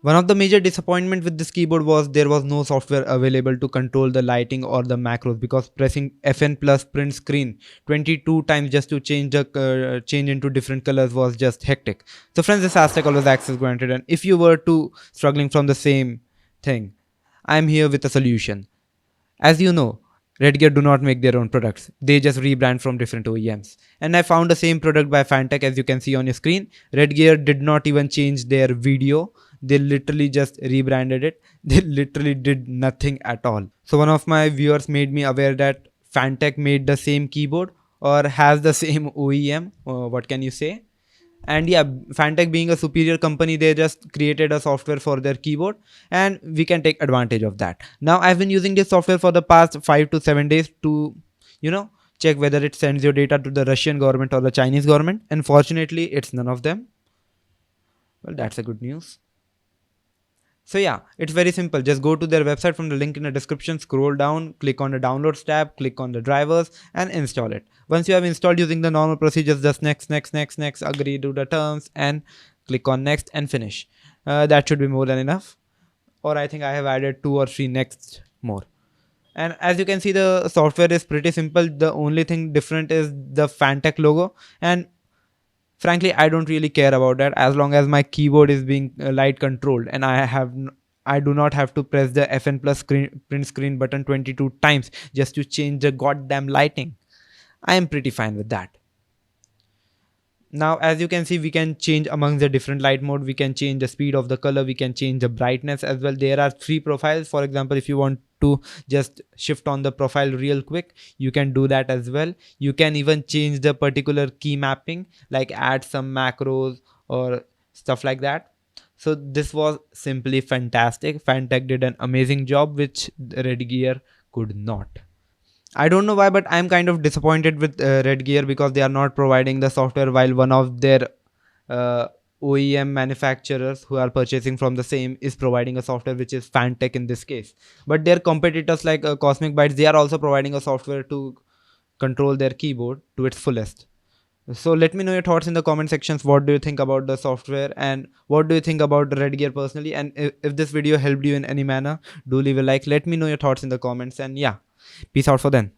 One of the major disappointment with this keyboard was there was no software available to control the lighting or the macros, because pressing Fn plus print screen 22 times just to change the change into different colors was just hectic. So friends, this Aztec always access granted, and if you were to struggling from the same thing, I am here with a solution. As you know, Redgear do not make their own products. They just rebrand from different OEMs. And I found the same product by Fantech, as you can see on your screen. Redgear did not even change their video. They literally just rebranded it. They literally did nothing at all. So one of my viewers made me aware that Fantech made the same keyboard or has the same OEM. What can you say? And yeah, Fantech being a superior company, they just created a software for their keyboard, and we can take advantage of that. Now I've been using this software for the past 5 to 7 days to, you know, check whether it sends your data to the Russian government or the Chinese government. And fortunately it's none of them. Well, that's a good news. So yeah, it's very simple. Just go to their website from the link in the description, scroll down, click on the downloads tab, click on the drivers and install it. Once you have installed using the normal procedures, just next, agree to the terms and click on next and finish. That should be more than enough. Or I think I have added 2 or 3 next more. And as you can see, the software is pretty simple. The only thing different is the Fantech logo, and frankly I don't really care about that as long as my keyboard is being light controlled and I do not have to press the Fn plus print screen button 22 times just to change the goddamn lighting. I am pretty fine with that. Now as you can see, we can change amongst the different light mode. We can change the speed of the color, we can change the brightness as well. There are 3 profiles. For example, if you want to just shift on the profile real quick, you can do that as well. You can even change the particular key mapping, like add some macros or stuff like that. So this was simply fantastic. Fantech did an amazing job which Redgear could not. I don't know why, but I'm kind of disappointed with Redgear because they are not providing the software, while one of their uh, OEM manufacturers who are purchasing from the same is providing a software, which is Fantech in this case. But their competitors like Cosmic Bytes, they are also providing a software to control their keyboard to its fullest. So let me know your thoughts in the comment sections. What do you think about the software and what do you think about Redgear personally? And if this video helped you in any manner, do leave a like. Let me know your thoughts in the comments, and yeah, peace out for then.